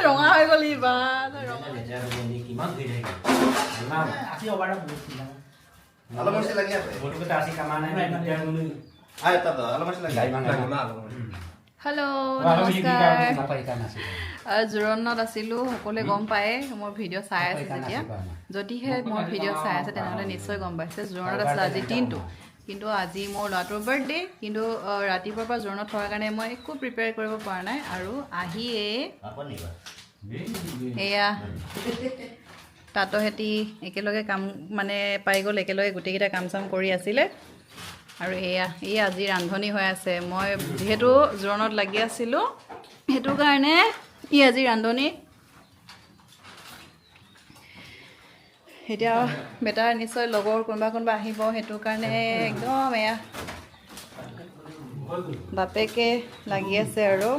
ৰঙা হৈ গলি বা হেল্ল' নমস্কাৰ জোৰণত আছিলোঁ সকলোৱে গম পায়ে মোৰ ভিডিঅ' চাই আছে যেতিয়া যদিহে মোৰ ভিডিঅ' চাই আছে তেনেহ'লে নিশ্চয় গম পাইছে জোৰণত আছিলে আজি দিনটো কিন্তু আজি মোৰ ল'ৰাটোৰ বাৰ্থডে কিন্তু ৰাতিপুৱাৰ পৰা জোৰণত থকাৰ কাৰণে মই একো প্ৰিপেয়াৰ কৰিব পৰা নাই আৰু আহিয়ে এয়া তাঁতহেঁতি একেলগে কাম মানে পাই গ'ল একেলগে গোটেইকেইটা কাম চাম কৰি আছিলে আৰু এই আজি ৰান্ধনি হৈ আছে মই যিহেতু জোৰণত লাগি আছিলোঁ সেইটো কাৰণে আজি ৰান্ধনি এতিয়া বেটাৰ নিশ্চয় লগৰ কোনোবা আহিব সেইটো কাৰণে একদম এয়া বাপেকে লাগি আছে আৰু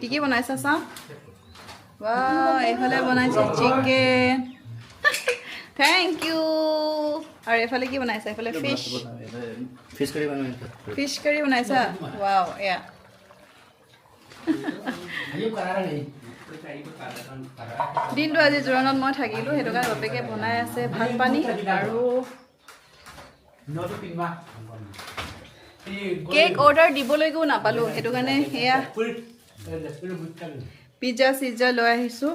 কি বনাইছা চাওঁ বা এইফালে বনাইছে চিকেন থেংক ইউ আৰু এইফালে কি বনাইছা এইফালে ফিছ কাৰী বনাইছা ৱাও এয়া দিনটো আজি জোৰণত মই থাকিলোঁ সেইটো কাৰণে বাপেকে বনাই আছে ভাত পানী আৰু কেক অৰ্ডাৰ দিবলৈকো নাপালোঁ সেইটো কাৰণে এয়া পিজ্জা লৈ আহিছোঁ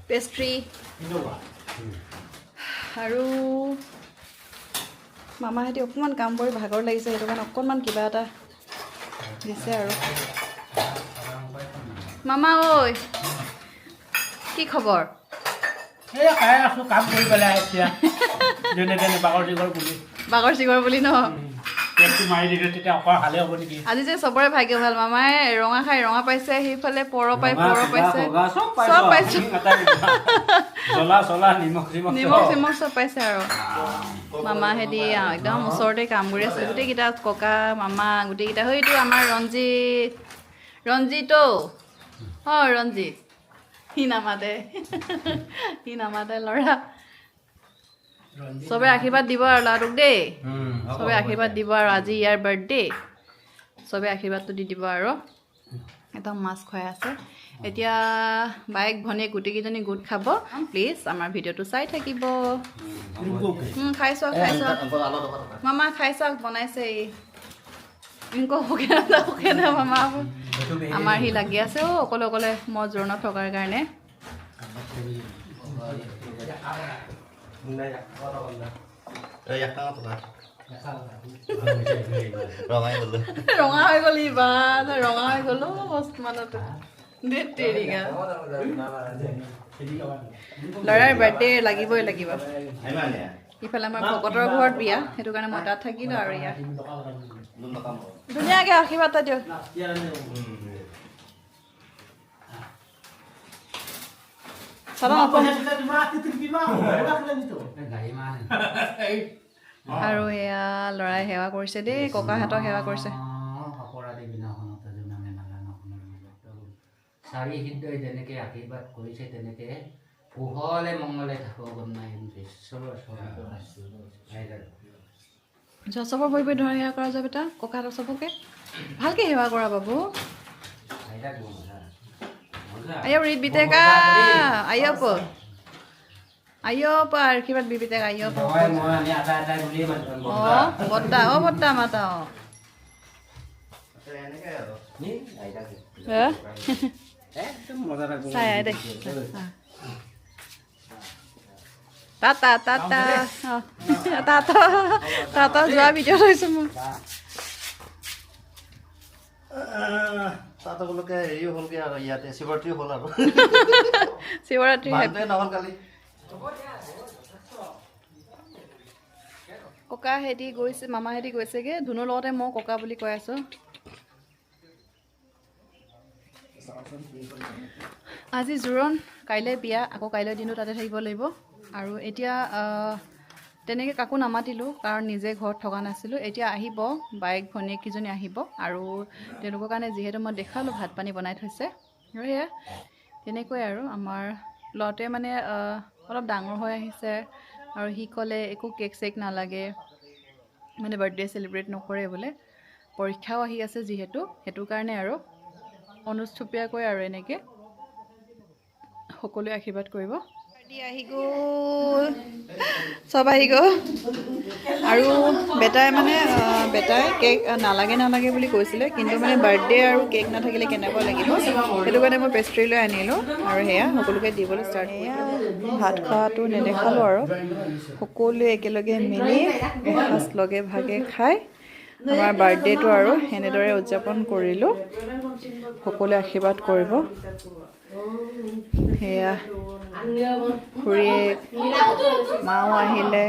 পেষ্ট্ৰি আৰু মামাহঁতে অকণমান কাম কৰি ভাগৰ লাগিছে সেইটো কাৰণে অকণমান কিবা এটা দিছে আৰু মামা ঐ কি খবৰ বাগৰ চিগৰ বুলি ন আজি যে চবৰে ভাগ্য ভাল মামাই ৰঙা খাই ৰঙা পাইছে সেইফালে পৰ পাইছে চব পাইছো নিমখ চিমখ চব পাইছে আৰু মামাহেঁতি একদম ওচৰতে কাম কৰি আছে গোটেইকেইটা ককা মামা গোটেইকেইটা সেইটো আমাৰ ৰঞ্জিত ৰঞ্জিত সি নামাতে ল'ৰা চবে আশীৰ্বাদ দিব আৰু ল'ৰাটোক দেই চবে আশীৰ্বাদ দিব আৰু আজি ইয়াৰ বাৰ্থডে চবে আশীৰ্বাদটো দি দিব আৰু একদম মাছ খুৱাই আছে এতিয়া বাইক ভনীয়ে গোটেইকেইজনী গোট খাব প্লিজ আমাৰ ভিডিঅ'টো চাই থাকিব খাই চাওক মামা খাই চাওক বনাইছে মামা আমাৰ সি লাগি আছে অকলে মই জোৰণত থকাৰ কাৰণে ৰঙা হৈ গলি বা ৰঙা হৈ গলো মানতে ল'ৰাৰ বাৰ্থডে লাগিবই লাগিব ইফালে আমাৰ ভকতৰ ঘৰত বিয়া সেইটো কাৰণে মই তাত থাকিলোঁ আৰু ইয়াত ধুনীয়াকৈ আশীৰ্বাদ এটা দিয়ক আৰু এয়া ল'ৰাই সেৱা কৰিছে দেই ককাহঁতক সেৱা কৰিছে চাৰি হৃদয় যেনেকে আশীৰ্বাদ কৰিছে তেনেকে পোহলে মংগলে থাকক চবৰ ভৰি ধৰা সেৱা কৰা যাব বেটা ককাহঁতক চবকে ভালকে সেৱা কৰা বাবু ayo rid biteka ayo po arkibat bibiteka ayo po oh botta mata saya deh tata যোৱা ভিডিঅ' লৈছোঁ মই তাতো বোলোকে হেৰিও হ'লগৈ আৰু ইয়াতে শিৱৰাত্ৰি হ'ল আৰু শিৱৰাত্ৰি নহ'ল কালি ককাহেঁতি গৈছে মামাহেঁতি গৈছেগৈ ধুনুৰ লগতে মই ককা বুলি কৈ আছোঁ আজি জোৰণ কাইলৈ বিয়া আকৌ কাইলৈ দিনটো তাতে থাকিব লাগিব আৰু এতিয়া তেনেকৈ কাকো নামাতিলোঁ কাৰণ নিজে ঘৰত থকা নাছিলোঁ এতিয়া আহিব বাইক ভনীয়েককেইজনী আহিব আৰু তেওঁলোকৰ কাৰণে যিহেতু মই দেখালোঁ ভাত পানী বনাই থৈছে আৰু সেয়া তেনেকৈ আৰু আমাৰ ল'ৰাটোৱে মানে অলপ ডাঙৰ হৈ আহিছে আৰু সি ক'লে একো কেক চেক নালাগে মানে বাৰ্থডে চেলিব্ৰেট নকৰে বোলে পৰীক্ষাও আহি আছে যিহেতু সেইটো কাৰণে আৰু অনুষ্ঠুপীয়াকৈ আৰু এনেকৈ সকলোৱে আশীৰ্বাদ কৰিব আহি গ'ল চব আহি গ'ল আৰু বেটাই মানে বেটাই কেক নালাগে বুলি কৈছিলে কিন্তু মানে বাৰ্থডে আৰু কেক নাথাকিলে কেনেকুৱা লাগিব সেইটো কাৰণে মই পেষ্ট্ৰি লৈ আনিলোঁ আৰু সেয়া সকলোকে দিবলৈ ষ্টাৰ্ট কৰিলোঁ ভাত খোৱাটো নেদেখালোঁ আৰু সকলোৱে একেলগে মিলি এসাঁজ লগে ভাগে খাই আমাৰ বাৰ্থডেটো আৰু এনেদৰে উদযাপন কৰিলোঁ সকলোৱে আশীৰ্বাদ কৰিব সেয়া খুৰীয়েক মাও আহিলে